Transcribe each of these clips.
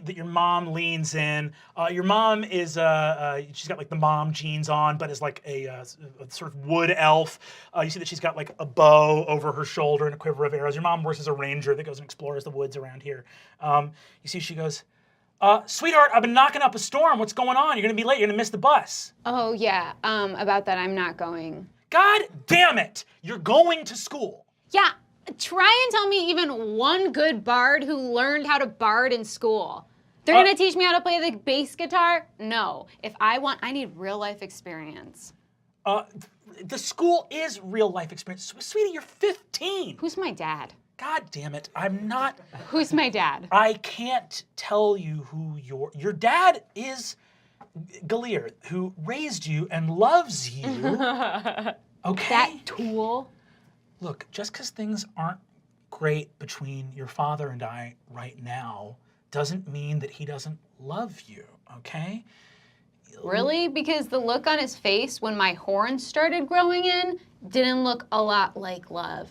that your mom leans in. Your mom is, she's got like the mom jeans on, but is like a sort of wood elf. You see that she's got like a bow over her shoulder and a quiver of arrows. Your mom works as a ranger that goes and explores the woods around here. You see she goes, sweetheart, I've been knocking up a storm. What's going on? You're gonna be late, you're gonna miss the bus. Oh yeah, about that, I'm not going. God damn it! You're going to school. Yeah, try and tell me even one good bard who learned how to bard in school. They're gonna teach me how to play the bass guitar? No. If I need real life experience. The school is real life experience. Sweetie, you're 15. Who's my dad? God damn it, I'm not. Who's my dad? I can't tell you who your dad is Gilear, who raised you and loves you. Okay? That tool. Look, just because things aren't great between your father and I right now doesn't mean that he doesn't love you, okay? Really? Because the look on his face when my horns started growing in didn't look a lot like love.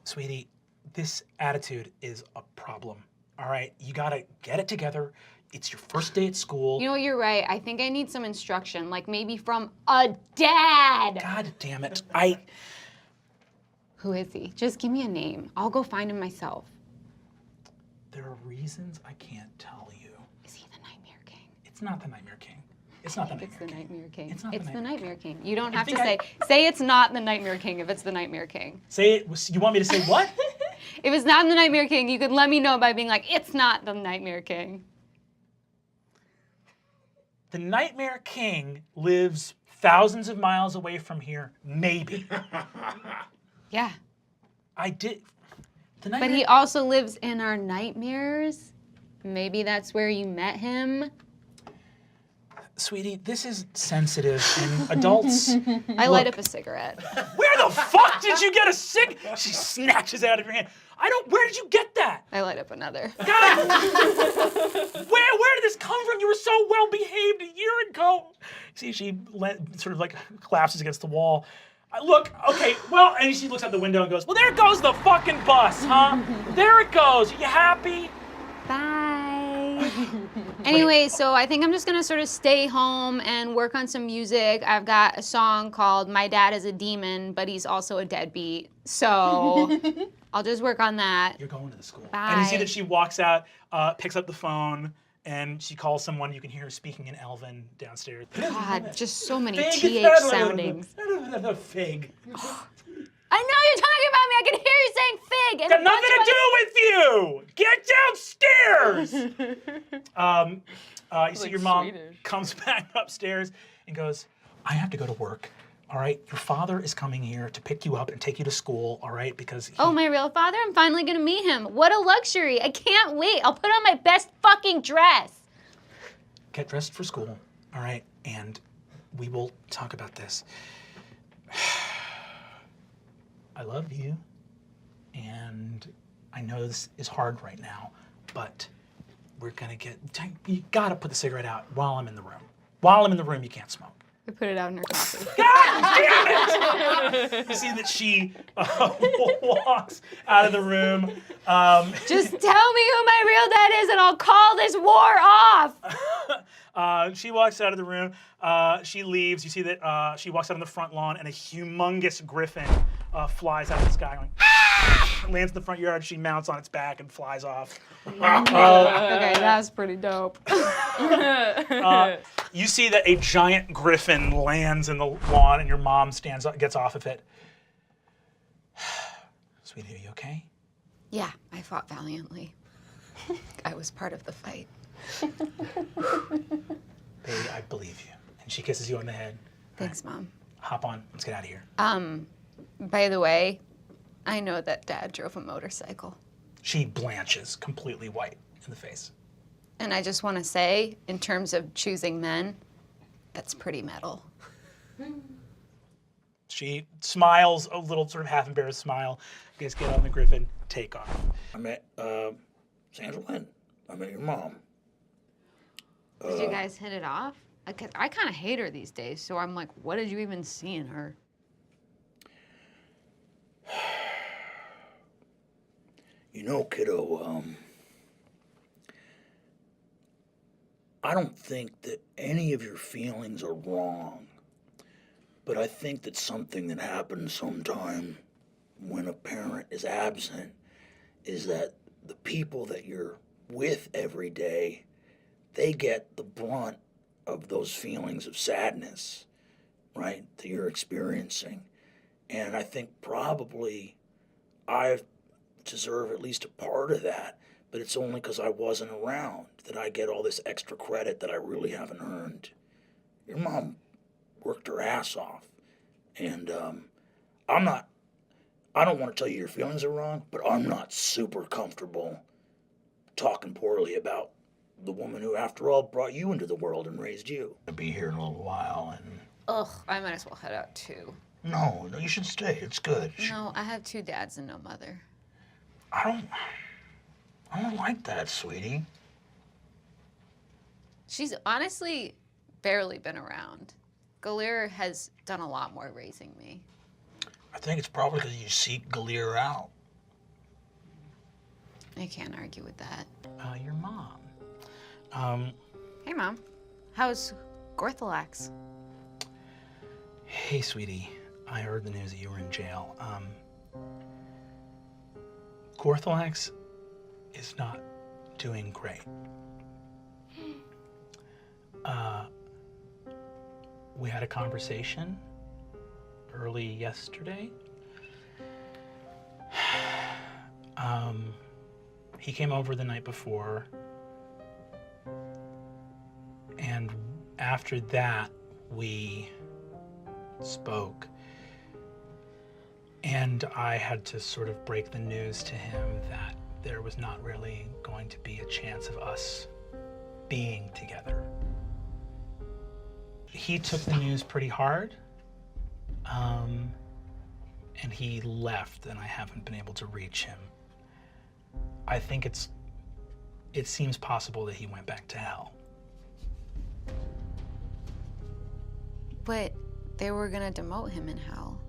Sweetie, this attitude is a problem, all right? You gotta get it together. It's your first day at school. You know, you're right. I think I need some instruction, like maybe from a dad. God damn it. Who is he? Just give me a name. I'll go find him myself. There are reasons I can't tell you. Is he the Nightmare King? It's not the Nightmare King. It's not the Nightmare King. It's the Nightmare King. It's not It's the the Nightmare Nightmare King. You don't have to say it's not the Nightmare King if it's the Nightmare King. Say it. You want me to say what? If it's not the Nightmare King, you could let me know by being like, it's not the Nightmare King. The Nightmare King lives thousands of miles away from here, maybe. Yeah. I did. But he also lives in our nightmares. Maybe that's where you met him. Sweetie, this is sensitive, and adults. I light up a cigarette. Where the fuck did you get a cig? She snatches it out of your hand. Where did you get that? I light up another. God! Where did this come from? You were so well behaved a year ago. See, she sort of like collapses against the wall. Look, okay, well, and she looks out the window and goes, well, there goes the fucking bus, huh? There it goes. Are you happy? Bye. Anyway, so I think I'm just gonna sort of stay home and work on some music. I've got a song called My Dad is a Demon, but he's also a deadbeat. So I'll just work on that. You're going to the school. Bye. And you see that she walks out, picks up the phone, and she calls someone. You can hear her speaking in Elven downstairs. God, just so many Fig. TH soundings. Fig. I know you're talking about me. I can hear you saying fig. And Got nothing to do with you. Get downstairs. You see your mom comes back upstairs and goes, I have to go to work. All right, your father is coming here to pick you up and take you to school. All right, because Oh, my real father? I'm finally gonna meet him. What a luxury. I can't wait. I'll put on my best fucking dress. Get dressed for school. All right, and we will talk about this. I love you, and I know this is hard right now, but we're gonna you gotta put the cigarette out while I'm in the room. While I'm in the room, you can't smoke. I put it out in her coffee. God damn it! You see that she walks out of the room. Just tell me who my real dad is and I'll call this war off! She walks out of the room. She leaves. You see that she walks out on the front lawn and a humongous griffin flies out of the sky going, lands in the front yard. She mounts on its back and flies off. Okay, that's pretty dope. You see that a giant griffin lands in the lawn and your mom gets off of it. Sweetie, are you okay? Yeah, I fought valiantly. I was part of the fight. Baby, I believe you. And she kisses you on the head. Thanks, Mom. Hop on. Let's get out of here. By the way, I know that Dad drove a motorcycle. She blanches, completely white in the face. And I just want to say, in terms of choosing men, that's pretty metal. She smiles, a little sort of half-embarrassed smile. You guys get on the griffin, take off. I met Sandra Lynn. I met your mom. Did you guys hit it off? I kind of hate her these days, so I'm like, what did you even see in her? You know, kiddo, I don't think that any of your feelings are wrong, but I think that something that happens sometime when a parent is absent is that the people that you're with every day, they get the brunt of those feelings of sadness, right, that you're experiencing. And I think probably I deserve at least a part of that, but it's only because I wasn't around that I get all this extra credit that I really haven't earned. Your mom worked her ass off, and I don't want to tell you your feelings are wrong, but I'm not super comfortable talking poorly about the woman who, after all, brought you into the world and raised you. I'll be here in a little while, and... Ugh, I might as well head out too. No, you should stay. It's good. No, I have 2 dads and no mother. I don't like that, sweetie. She's honestly barely been around. Gilear has done a lot more raising me. I think it's probably because you seek Gilear out. I can't argue with that. Your mom. Hey, Mom. How's gorthalax? Hey, sweetie. I heard the news that you were in jail. Gorthalax is not doing great. We had a conversation early yesterday. He came over the night before, and after that, we spoke. And I had to sort of break the news to him that there was not really going to be a chance of us being together. He took the news pretty hard, and he left, and I haven't been able to reach him. I think it seems possible that he went back to hell. But they were gonna demote him in hell.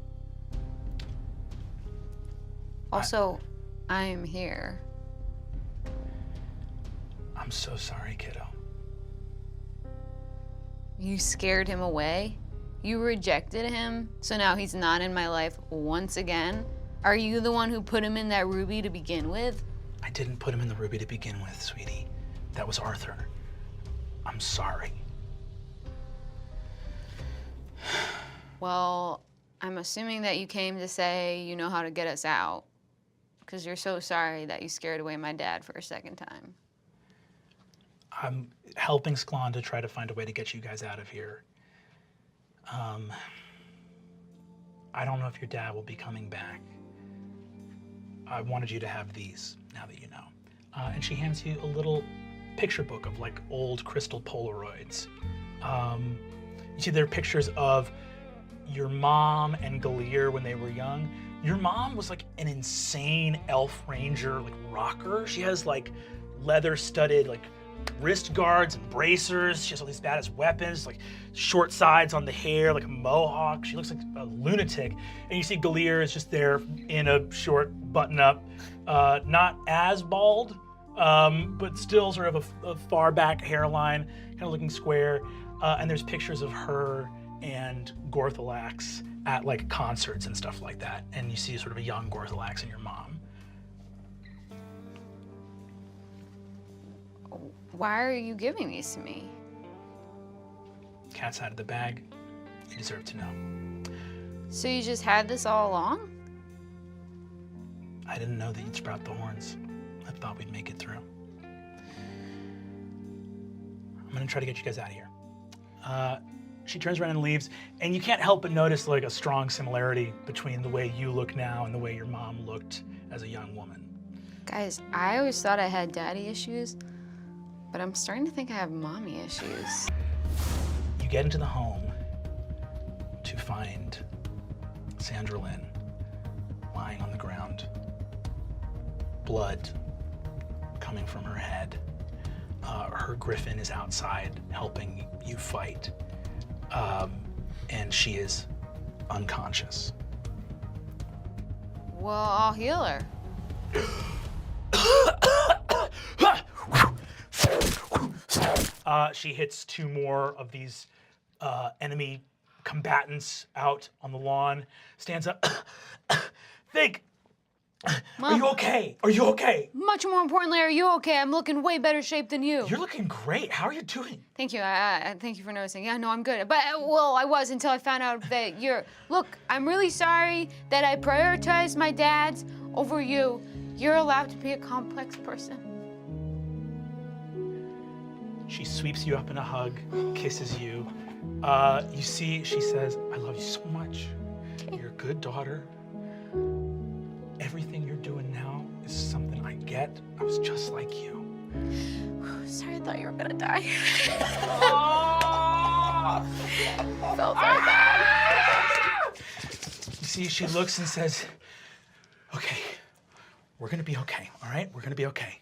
Also, I'm here. I'm so sorry, kiddo. You scared him away? You rejected him, so now he's not in my life once again? Are you the one who put him in that ruby to begin with? I didn't put him in the ruby to begin with, sweetie. That was Arthur. I'm sorry. Well, I'm assuming that you came to say you know how to get us out, because you're so sorry that you scared away my dad for a second time. I'm helping Sklon to try to find a way to get you guys out of here. I don't know if your dad will be coming back. I wanted you to have these, now that you know. And she hands you a little picture book of like old crystal Polaroids. You see there are pictures of your mom and Gilear when they were young. Your mom was like an insane elf ranger, like rocker. She has like leather studded like wrist guards and bracers. She has all these badass weapons, like short sides on the hair, like a mohawk. She looks like a lunatic. And you see Gilear is just there in a short button up, not as bald, but still sort of a far back hairline, kind of looking square. And there's pictures of her and gorthalax at like concerts and stuff like that. And you see sort of a young gorthalax and your mom. Why are you giving these to me? Cat's out of the bag. You deserve to know. So you just had this all along? I didn't know that you'd sprout the horns. I thought we'd make it through. I'm gonna try to get you guys out of here. She turns around and leaves, and you can't help but notice like a strong similarity between the way you look now and the way your mom looked as a young woman. Guys, I always thought I had daddy issues, but I'm starting to think I have mommy issues. You get into the home to find Sandra Lynn lying on the ground, blood coming from her head. Her griffin is outside helping you fight, and she is unconscious. Well, I'll heal her. She hits 2 more of these enemy combatants out on the lawn, stands up. Think, Mom, are you okay? Are you okay? Much more importantly, are you okay? I'm looking way better shape than you. You're looking great. How are you doing? Thank you. I thank you for noticing. Yeah, no, I'm good. But, well, I was until I found out that you're... Look, I'm really sorry that I prioritized my dad's over you. You're allowed to be a complex person. She sweeps you up in a hug, kisses you. You see, she says, I love you so much. You're a good daughter. Everything you're doing now is something I get. I was just like you. Sorry, I thought you were gonna die. Felt very bad. You see, she looks and says, okay, we're gonna be okay, all right? We're gonna be okay.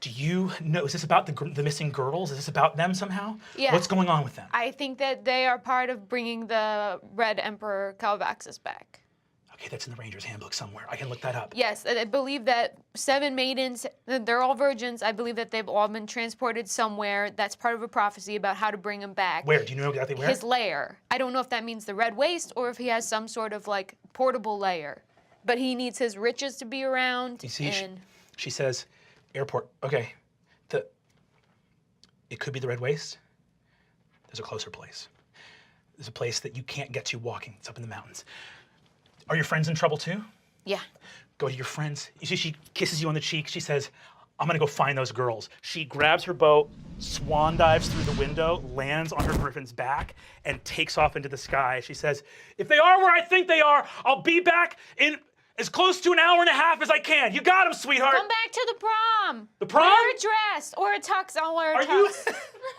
Do you know, is this about the missing girls? Is this about them somehow? Yeah. What's going on with them? I think that they are part of bringing the Red Emperor Calvaxus back. Okay, that's in the Ranger's Handbook somewhere. I can look that up. Yes, I believe that 7 maidens, they're all virgins. I believe that they've all been transported somewhere. That's part of a prophecy about how to bring them back. Where? Do you know exactly where? His lair. I don't know if that means the Red Waste or if he has some sort of like portable lair. But he needs his riches to be around. You see, and she says, airport. Okay, it could be the Red Waste. There's a closer place. There's a place that you can't get to walking. It's up in the mountains. Are your friends in trouble too? yeah. Go to your friends. You see, she kisses you on the cheek. She says, I'm gonna go find those girls. She grabs her boat, swan dives through the window, lands on her griffin's back, and takes off into the sky. She says, if they are where I think they are, I'll be back in as close to an hour and a half as I can. You got them, sweetheart. Come back to the prom. The prom? Wear a dress or a tux. I'll wear a tux.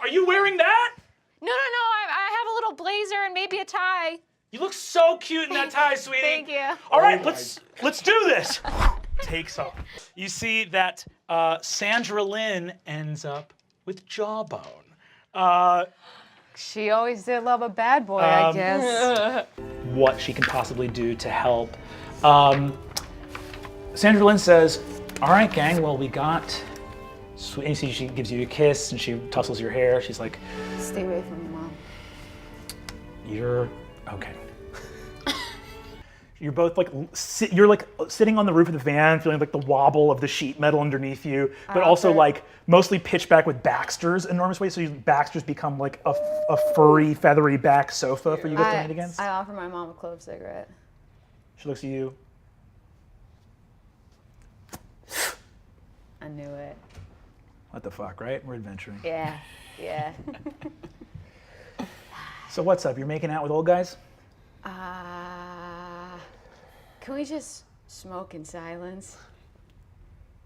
Are you wearing that? No. I have a little blazer and maybe a tie. You look so cute in that tie, sweetie. Thank you. All right, let's do this. Takes off. You see that Sandra Lynn ends up with Jawbone. She always did love a bad boy, I guess. What she can possibly do to help. Sandra Lynn says, all right, gang, well, we got... And you see she gives you a kiss and she tussles your hair. She's like... Stay away from me, Mom. You're okay. You're both like, you're like sitting on the roof of the van, feeling like the wobble of the sheet metal underneath you, but also like mostly pitched back with Baxter's enormous weight. So Baxter's become like a furry, feathery back sofa for you guys to lean against. I offer my mom a clove cigarette. She looks at you. I knew it. What the fuck, right? We're adventuring. Yeah. So what's up? You're making out with old guys? Can we just smoke in silence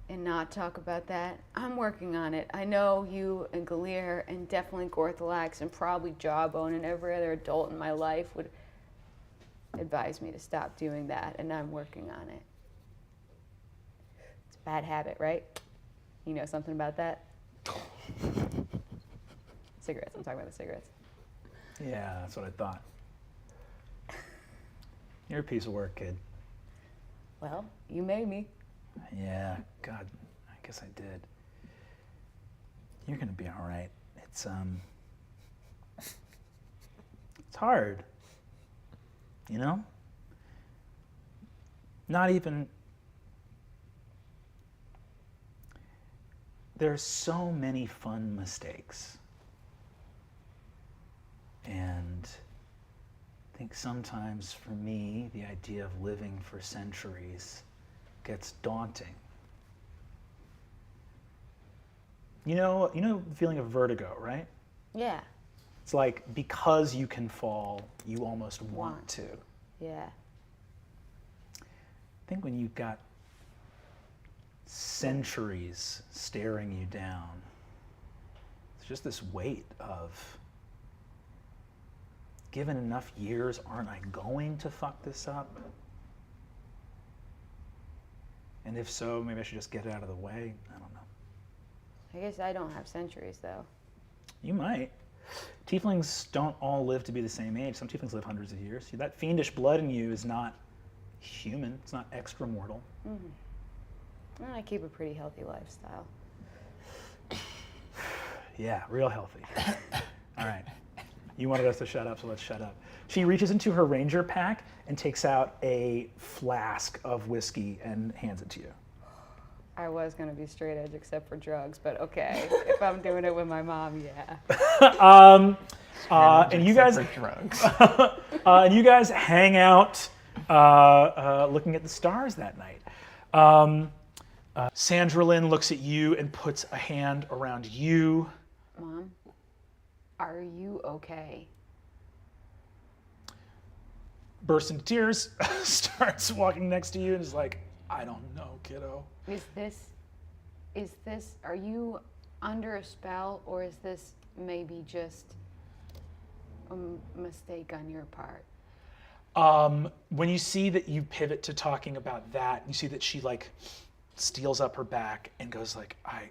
and not talk about that? I'm working on it. I know you and Gilear and definitely Gorthalax and probably Jawbone and every other adult in my life would advise me to stop doing that, and I'm working on it. It's a bad habit, right? You know something about that? Cigarettes. I'm talking about the cigarettes. Yeah, that's what I thought. You're a piece of work, kid. Well, you made me. Yeah, God, I guess I did. You're gonna be all right. It's hard, you know? Not even, there's so many fun mistakes. And I think sometimes for me, the idea of living for centuries gets daunting. You know the feeling of vertigo, right? Yeah. It's like because you can fall, you almost want to. Yeah. I think when you've got centuries staring you down, it's just this weight of, given enough years, aren't I going to fuck this up? And if so, maybe I should just get it out of the way. I don't know. I guess I don't have centuries, though. You might. Tieflings don't all live to be the same age. Some tieflings live hundreds of years. See, that fiendish blood in you is not human. It's not extra-mortal. Well, I keep a pretty healthy lifestyle. Yeah, real healthy. All right. You wanted us to shut up, so let's shut up. She reaches into her ranger pack and takes out a flask of whiskey and hands it to you. I was going to be straight edge except for drugs, but okay. If I'm doing it with my mom, yeah. And you guys, drugs. and you guys hang out looking at the stars that night. Sandra Lynn looks at you and puts a hand around you. Mom, are you okay? Bursts into tears, starts walking next to you and is like, I don't know, kiddo. Is this, are you under a spell, or is this maybe just a mistake on your part? When you see that you pivot to talking about that, you see that she like steals up her back and goes like, I'm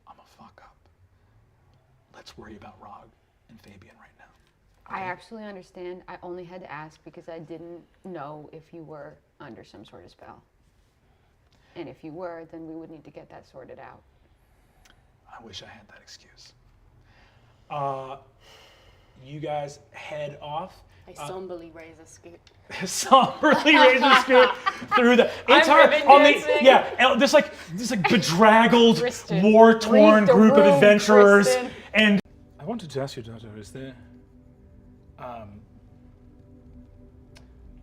a fuck up. Let's worry about Rog and Fabian right now. I actually understand. I only had to ask because I didn't know if you were under some sort of spell. And if you were, then we would need to get that sorted out. I wish I had that excuse. You guys head off. I somberly raise a scoop. Somberly raise a scoop through the. It's hard on the There's like bedraggled, Kristen, war-torn leave the group of room, adventurers, Kristen. and I wanted to ask you, daughter, is there?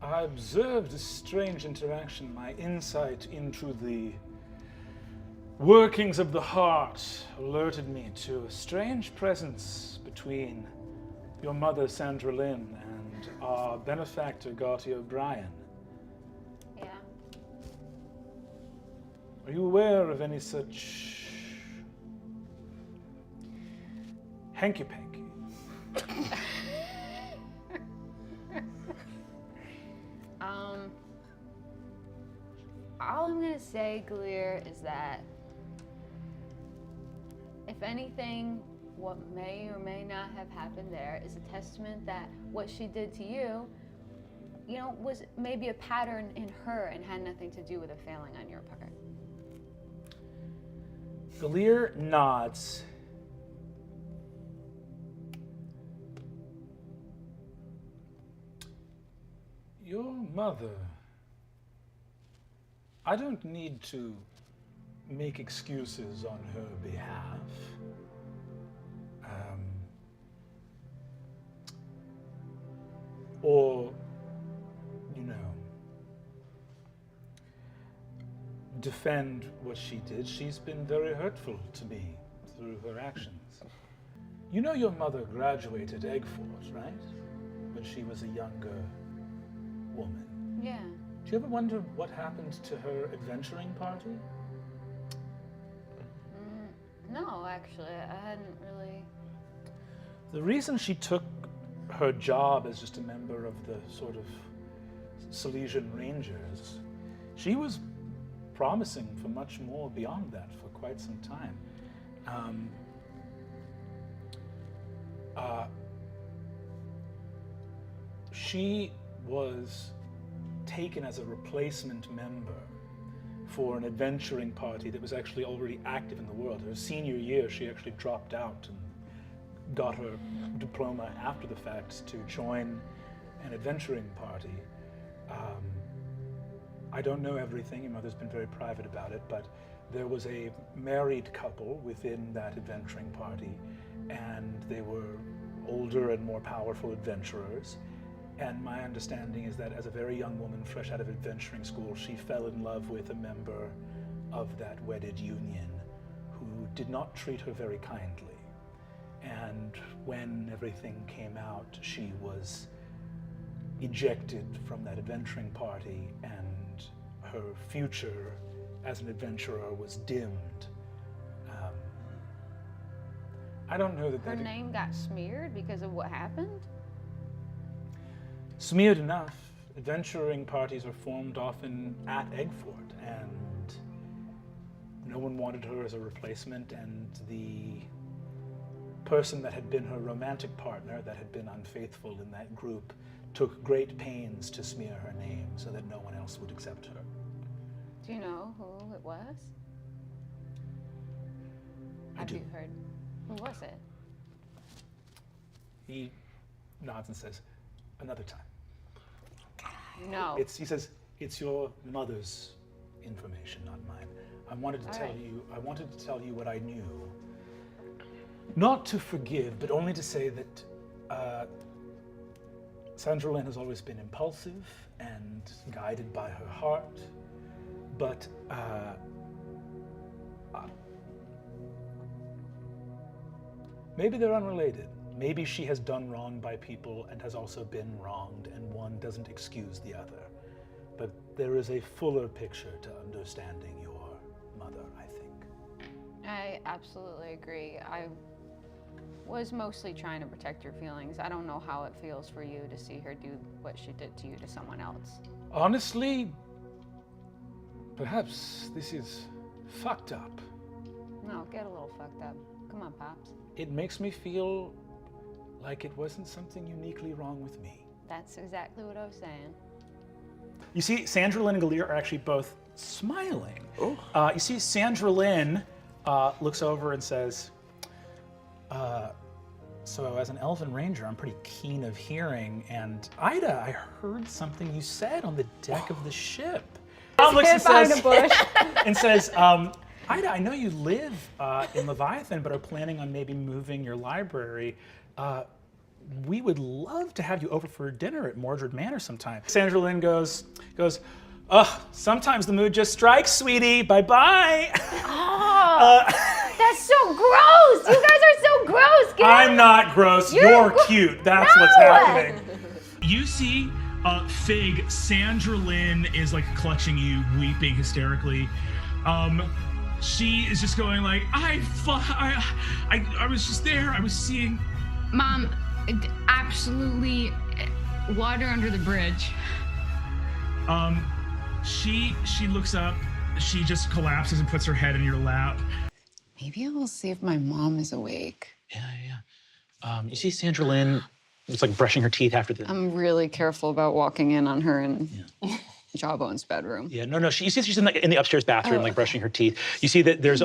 I observed a strange interaction. My insight into the workings of the heart alerted me to a strange presence between your mother, Sandra Lynn, and our benefactor, Garty O'Brien. Yeah. Are you aware of any such hanky-panky? All I'm gonna say, Gilear, is that if anything, what may or may not have happened there is a testament that what she did to you, was maybe a pattern in her and had nothing to do with a failing on your part. Gilear nods. Your mother. I don't need to make excuses on her behalf. Or, defend what she did. She's been very hurtful to me through her actions. You know your mother graduated Eggfort, right? When she was a younger woman. Yeah. Do you ever wonder what happened to her adventuring party? No, actually, I hadn't really. The reason she took her job as just a member of the sort of Silesian Rangers, she was promising for much more beyond that for quite some time. She was taken as a replacement member for an adventuring party that was actually already active in the world. Her senior year, she actually dropped out and got her diploma after the fact to join an adventuring party. I don't know everything. Your mother's been very private about it, but there was a married couple within that adventuring party, and they were older and more powerful adventurers. And my understanding is that as a very young woman, fresh out of adventuring school, she fell in love with a member of that wedded union who did not treat her very kindly. And when everything came out, she was ejected from that adventuring party, and her future as an adventurer was dimmed. I don't know that Her name got smeared because of what happened? Smeared enough. Adventuring parties are formed often at Eggfort, and no one wanted her as a replacement, and the person that had been her romantic partner, that had been unfaithful in that group, took great pains to smear her name so that no one else would accept her. Do you know who it was? I do. Have you heard? Who was it? He nods and says, another time. No. He says, it's your mother's information, not mine. I wanted to tell you what I knew. Not to forgive, but only to say that Sandra Lynn has always been impulsive and guided by her heart, but maybe they're unrelated. Maybe she has done wrong by people and has also been wronged, and one doesn't excuse the other. But there is a fuller picture to understanding your mother, I think. I absolutely agree. I was mostly trying to protect your feelings. I don't know how it feels for you to see her do what she did to you to someone else. Honestly, perhaps this is fucked up. No, get a little fucked up. Come on, Pops. It makes me feel like it wasn't something uniquely wrong with me. That's exactly what I was saying. You see, Sandra Lynn and Gilear are actually both smiling. You see, Sandra Lynn looks over and says, so as an elven ranger, I'm pretty keen of hearing, and Ida, I heard something you said on the deck of the ship. Tom looks and says, and says, Ida, I know you live in Leviathan, but are planning on maybe moving your library. We would love to have you over for dinner at Mordred Manor sometime. Sandra Lynn goes, sometimes the mood just strikes, sweetie. Bye-bye. Oh, that's so gross. You guys are so gross. I'm not gross. You're cute. That's what's happening. You see Fig, Sandra Lynn is like clutching you, weeping hysterically. She is just going like, I was just there. I was seeing. Mom, absolutely water under the bridge. She looks up. She just collapses and puts her head in your lap. Maybe I'll see if my mom is awake. Yeah. You see Sandra Lynn, it's like brushing her teeth after the... I'm really careful about walking in on her in Jawbone's bedroom. Yeah, no. You see she's in the upstairs bathroom, like brushing her teeth. You see that there's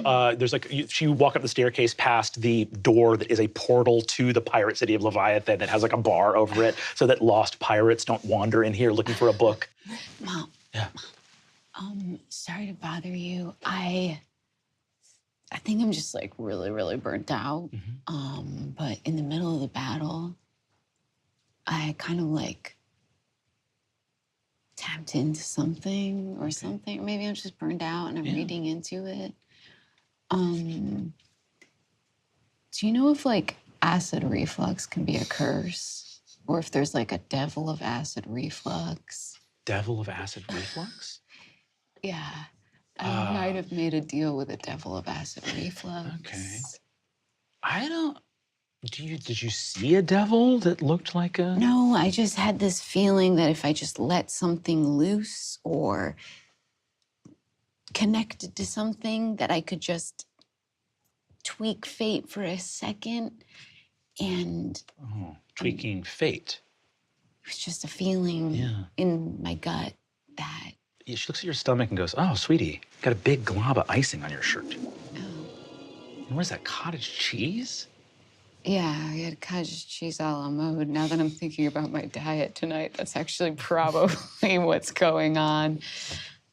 like, she walk up the staircase past the door that is a portal to the pirate city of Leviathan that has like a bar over it so that lost pirates don't wander in here looking for a book. Mom. Yeah. Sorry to bother you. I think I'm just like really, really burnt out. But in the middle of the battle, I kind of like tapped into something or something. Maybe I'm just burned out and I'm reading into it. Do you know if like acid reflux can be a curse? Or if there's like a devil of acid reflux? Devil of acid reflux? Yeah. I might have made a deal with a devil of acid reflux. Okay. Did you see a devil that looked like a... No, I just had this feeling that if I just let something loose or connected to something, that I could just tweak fate for a second. And tweaking fate. it was just a feeling in my gut that... Yeah, she looks at your stomach and goes, oh, sweetie, got a big glob of icing on your shirt. Oh. And what is that, cottage cheese? Yeah, I had cottage cheese a la mode. Now that I'm thinking about my diet tonight, that's actually probably what's going on.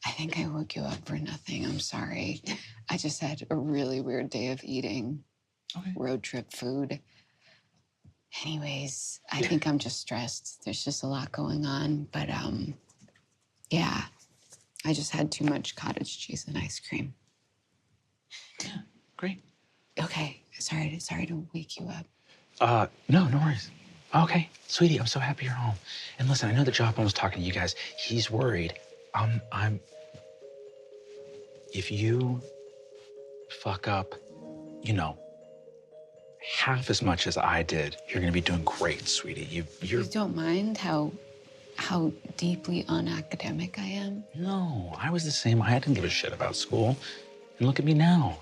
I think I woke you up for nothing. I'm sorry. I just had a really weird day of eating road trip food. Anyways, I think I'm just stressed. There's just a lot going on. But yeah, I just had too much cottage cheese and ice cream. Yeah, great. Okay, sorry to wake you up. No worries. Okay, sweetie, I'm so happy you're home. And listen, I know that Jawbone was talking to you guys. He's worried. If you fuck up, half as much as I did, you're gonna be doing great, sweetie. You don't mind how deeply unacademic I am? No, I was the same. I didn't give a shit about school. And look at me now.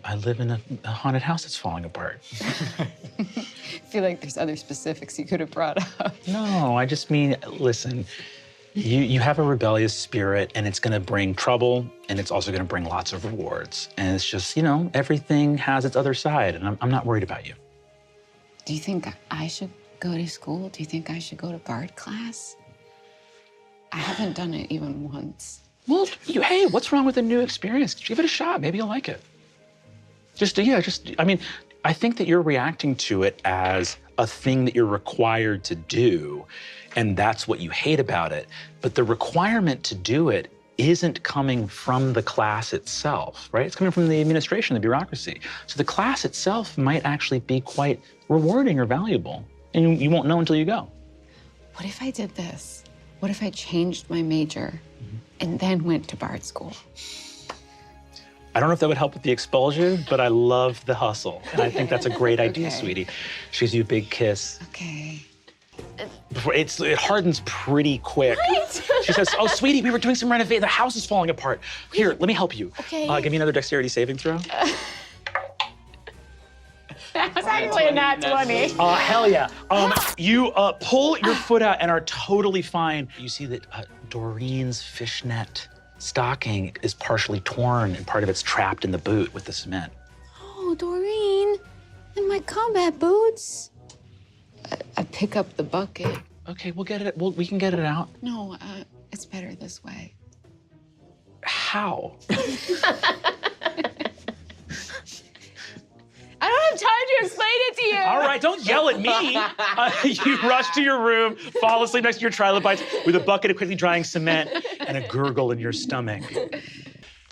I live in a haunted house that's falling apart. I feel like there's other specifics you could have brought up. No, I just mean, listen, You have a rebellious spirit, and it's gonna bring trouble, and it's also gonna bring lots of rewards. And it's just, everything has its other side, and I'm not worried about you. Do you think I should go to school? Do you think I should go to Bard class? I haven't done it even once. Well, hey, what's wrong with a new experience? Give it a shot. Maybe you'll like it. I think that you're reacting to it as a thing that you're required to do, and that's what you hate about it. But the requirement to do it isn't coming from the class itself, right? It's coming from the administration, the bureaucracy. So the class itself might actually be quite rewarding or valuable, and you won't know until you go. What if I did this? What if I changed my major and then went to Bard school? I don't know if that would help with the expulsion, but I love the hustle. And I think that's a great idea, Okay. sweetie. She gives you a big kiss. Okay. It hardens pretty quick. She says, oh, sweetie, we were doing some renovation. The house is falling apart. Here, let me help you. Okay. Give me another dexterity saving throw. That was actually a nat 20. Hell yeah. You pull your foot out and are totally fine. You see that Doreen's fishnet stocking is partially torn and part of it's trapped in the boot with the cement. Oh, Doreen, and my combat boots. I pick up the bucket. Okay, we can get it out. No, it's better this way. How? I don't have time to explain it to you. All right, don't yell at me. You rush to your room, fall asleep next to your trilobites with a bucket of quickly drying cement and a gurgle in your stomach.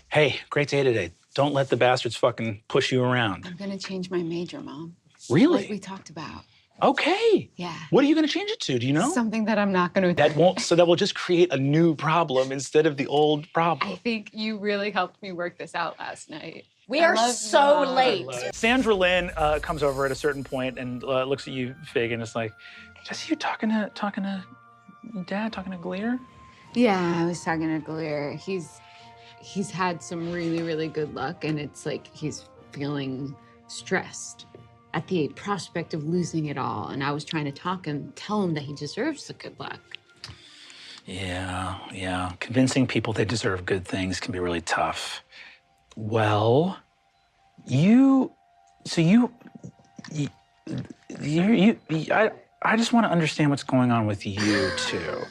Hey, great day today. Don't let the bastards fucking push you around. I'm gonna change my major, Mom. Really? Like we talked about. Okay. Yeah. What are you gonna change it to? Do you know? Something that I'm not gonna. That will just create a new problem instead of the old problem. I think you really helped me work this out last night. We I are love you, so Mom. late. Sandra Lynn comes over at a certain point and looks at you, Fig, and is like, "Just you talking to Dad, talking to Gilear?" Yeah, I was talking to Gilear. He's had some really, really good luck, and it's like he's feeling stressed at the prospect of losing it all. And I was trying to talk and tell him that he deserves the good luck. Yeah. Convincing people they deserve good things can be really tough. Well, I just want to understand what's going on with you two.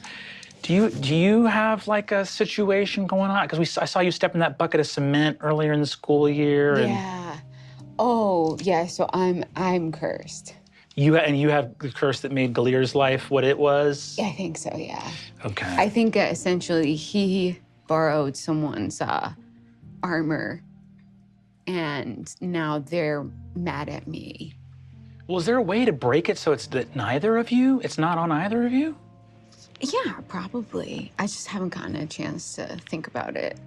Do you have like a situation going on? Because I saw you step in that bucket of cement earlier in the school year. And Yeah. Oh, yeah. So I'm cursed. you have the curse that made Gilear's life what it was. I think so. Yeah. Okay. I think essentially he borrowed someone's armor, and now they're mad at me. Well, is there a way to break it so it's that neither of you? It's not on either of you? Yeah, probably. I just haven't gotten a chance to think about it.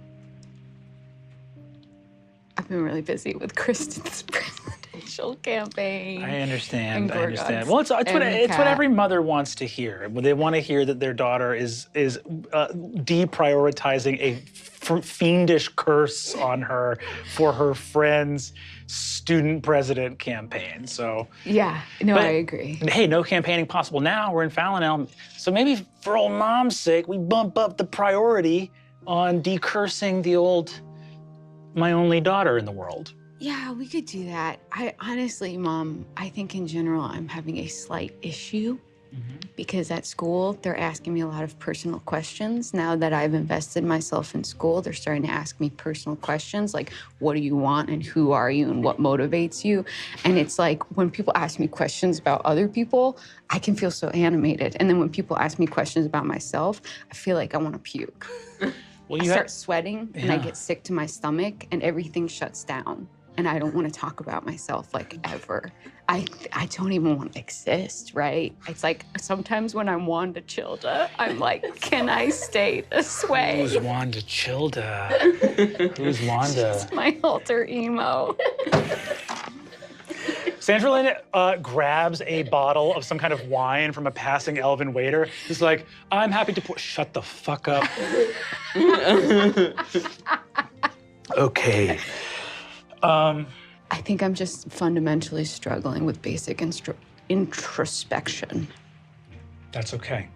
I've been really busy with Kristen's presidential campaign. I understand. And I understand. Gorgox Well, it's what and Kat. every mother wants to hear. They want to hear that their daughter is deprioritizing a fiendish curse on her for her friend's student president campaign. So Yeah, no, But- I agree. hey, no campaigning possible now. We're in Fallinel, so maybe for old mom's sake, we bump up the priority on decursing the old, my only daughter in the world. Yeah, we could do that. I honestly, Mom, I think in general I'm having a slight issue because at school they're asking me a lot of personal questions. Now that I've invested myself in school, they're starting to ask me personal questions like, what do you want and who are you and what motivates you? And it's like when people ask me questions about other people, I can feel so animated. And then when people ask me questions about myself, I feel like I want to puke. Well, I you start sweating and I Yeah. get sick to my stomach and everything shuts down. And I don't want to talk about myself like ever. I don't even want to exist, right? It's like sometimes when I'm Wanda Childa, I'm like, can I stay this way? Who's Wanda Childa? Who's Wanda? My alter emo. Sandra Lynn grabs a bottle of some kind of wine from a passing elven waiter. He's like, "I'm happy to pour." Shut the fuck up. Okay. I think I'm just fundamentally struggling with basic introspection. That's okay.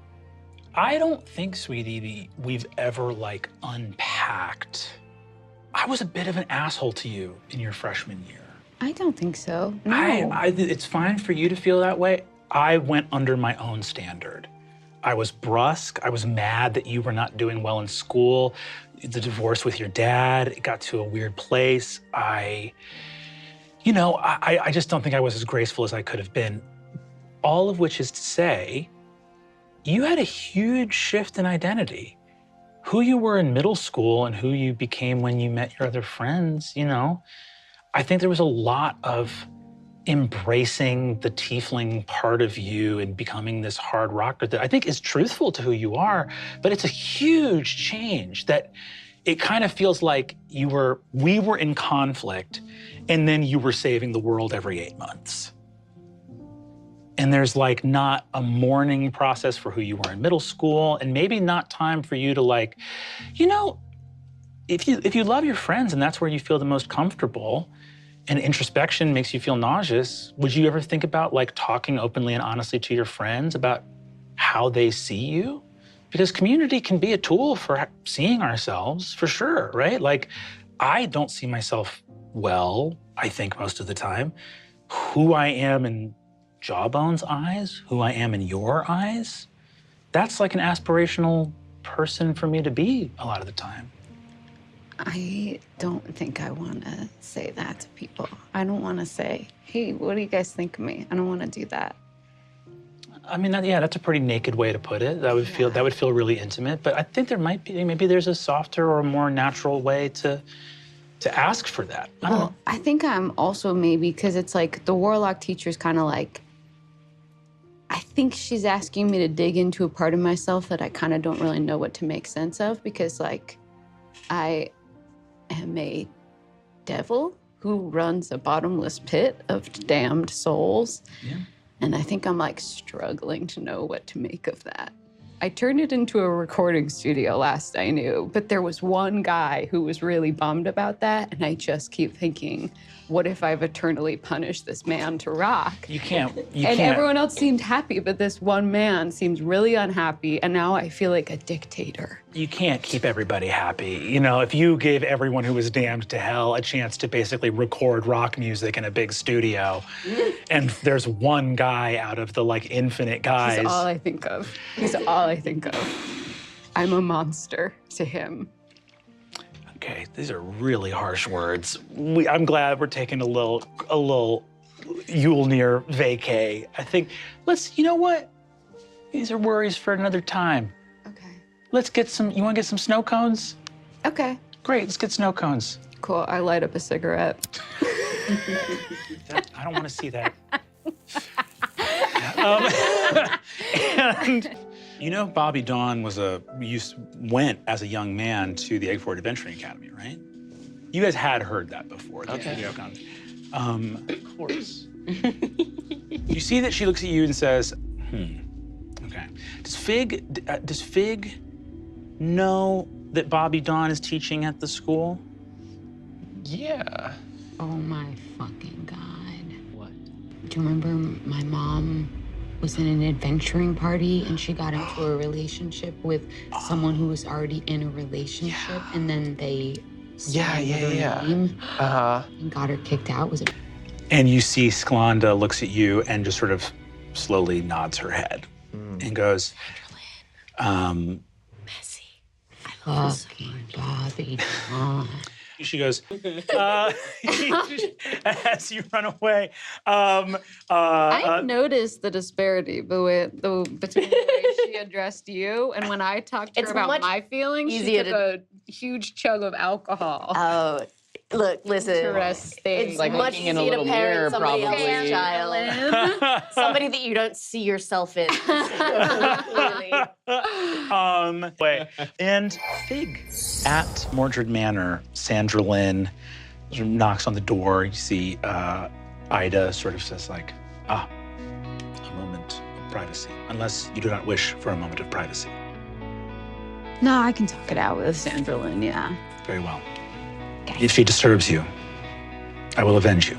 I don't think, sweetie, we've ever like unpacked. I was a bit of an asshole to you in your freshman year. I don't think so. No. It's fine for you to feel that way. I went under my own standard. I was brusque. I was mad that you were not doing well in school. The divorce with your dad, it got to a weird place. I just don't think I was as graceful as I could have been. All of which is to say, you had a huge shift in identity. Who you were in middle school and who you became when you met your other friends, I think there was a lot of embracing the tiefling part of you and becoming this hard rocker that I think is truthful to who you are, but it's a huge change that it kind of feels like we were in conflict and then you were saving the world every 8 months. And there's like not a mourning process for who you were in middle school and maybe not time for you to like, if you love your friends and that's where you feel the most comfortable and introspection makes you feel nauseous, would you ever think about like talking openly and honestly to your friends about how they see you? Because community can be a tool for seeing ourselves, for sure, right? Like, I don't see myself well, I think most of the time. Who I am in Jawbone's eyes, who I am in your eyes, that's like an aspirational person for me to be a lot of the time. I don't think I want to say that to people. I don't want to say, hey, what do you guys think of me? I don't want to do that. I mean, that's a pretty naked way to put it. That would feel really intimate. But I think maybe there's a softer or more natural way to ask for that. I don't know. I think I'm also maybe because it's like the warlock teacher's kind of like, I think she's asking me to dig into a part of myself that I kind of don't really know what to make sense of because like I am a devil who runs a bottomless pit of damned souls. Yeah. And I think I'm like struggling to know what to make of that. I turned it into a recording studio last I knew, but there was one guy who was really bummed about that. And I just keep thinking, what if I've eternally punished this man to rock? You can't. Everyone else seemed happy, but this one man seems really unhappy. And now I feel like a dictator. You can't keep everybody happy. If you gave everyone who was damned to hell a chance to basically record rock music in a big studio, and there's one guy out of the like infinite guys. He's all I think of. He's all I think of. I'm a monster to him. Okay, these are really harsh words. I'm glad we're taking a little Yulenear vacay. I think you know what? These are worries for another time. Okay. You wanna get some snow cones? Okay. Great, let's get snow cones. Cool, I light up a cigarette. I don't wanna see that. And Bobby Dawn went as a young man to the Eggford Adventuring Academy, right? You guys had heard that before. Okay. Of course. You see that she looks at you and says, okay. Does Fig know that Bobby Dawn is teaching at the school? Yeah. Oh my fucking God. What? Do you remember my mom was in an adventuring party and she got into a relationship with someone who was already in a relationship and then they Yeah. name and got her kicked out? Was it? And you see Sklanda looks at you and just sort of slowly nods her head and goes, Messy. I love fucking Bobby Dawn. She goes, as you run away. I noticed the disparity between the way she addressed you and when I talked to her about my feelings, she took a huge chug of alcohol. Oh, look, listen. Interesting. It's Like much looking in a easier to little mirror, parent somebody probably. else's child. Somebody that you don't see yourself in. Clearly. And Fig at Mordred Manor, Sandra Lynn sort of knocks on the door. You see Ida sort of says like, a moment of privacy, unless you do not wish for a moment of privacy. No, I can talk it out with Sandra Lynn, yeah. Very well. If she disturbs you, I will avenge you.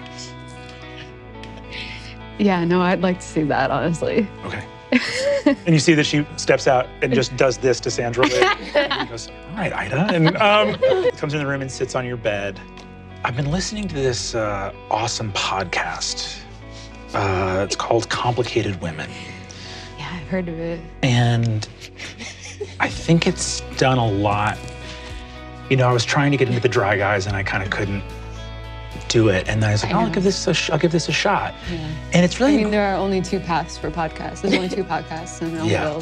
Yeah, no, I'd like to see that, honestly. Okay. And you see that she steps out and just does this to Sandra. And he goes, all right, Ida. And comes in the room and sits on your bed. I've been listening to this awesome podcast. It's called Complicated Women. Yeah, I've heard of it. And I think it's done a lot. You know, I was trying to get into the Dry Guys and I kind of couldn't do it. And then I was like, I'll give this a shot. Yeah. And it's really, I mean, there are only two paths for podcasts. There's only two podcasts, and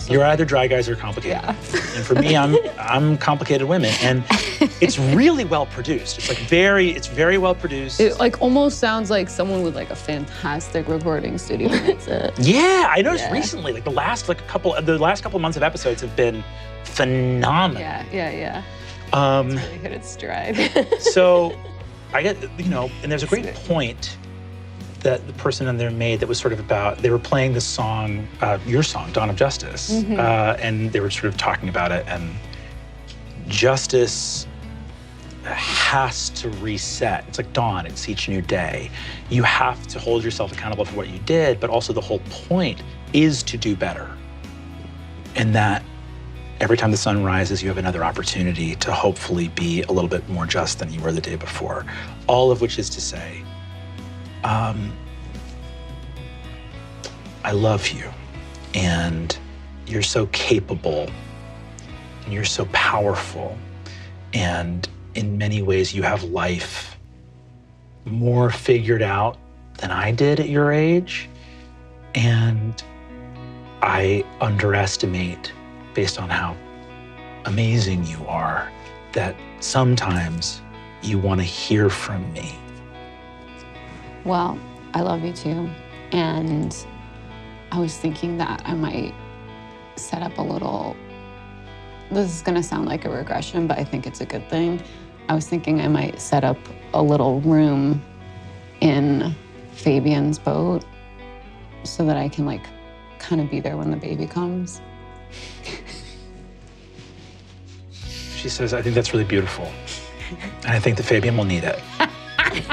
you're either Dry Guys or Complicated. Yeah. And for me, I'm Complicated Women, and it's really well produced. It's very well produced. It like almost sounds like someone with like a fantastic recording studio. That's it. Yeah, I noticed recently, like the last couple of months of episodes have been phenomenal. Yeah. It's really hit its stride. So I get, and there's a great point that the person in there made that was sort of about, they were playing the song, your song, Dawn of Justice, and they were sort of talking about it, and justice has to reset. It's like dawn, it's each new day. You have to hold yourself accountable for what you did, but also the whole point is to do better. And that every time the sun rises, you have another opportunity to hopefully be a little bit more just than you were the day before. All of which is to say, I love you, and you're so capable, and you're so powerful, and in many ways you have life more figured out than I did at your age, and I underestimate, based on how amazing you are, that sometimes you want to hear from me. Well, I love you too. And I was thinking that I might set up a little, this is gonna sound like a regression, but I think it's a good thing. I was thinking I might set up a little room in Fabian's boat so that I can like kind of be there when the baby comes. She says, I think that's really beautiful. And I think that Fabian will need it. I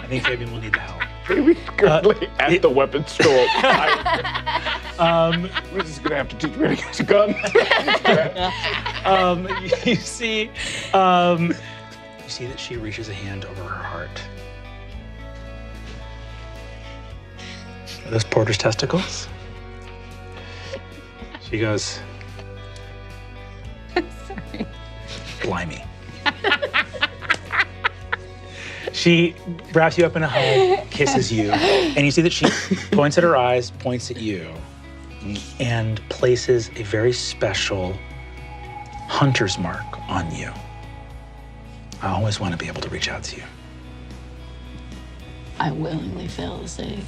think Fabian will need the help. Baby's currently at the weapons store. We're just gonna have to teach me how to use a gun. You see that she reaches a hand over her heart. Are those Porter's testicles? She goes, Sorry. Blimey. She wraps you up in a hug, kisses you, and you see that she points at her eyes, points at you, and places a very special hunter's mark on you. I always want to be able to reach out to you. I willingly fail to save.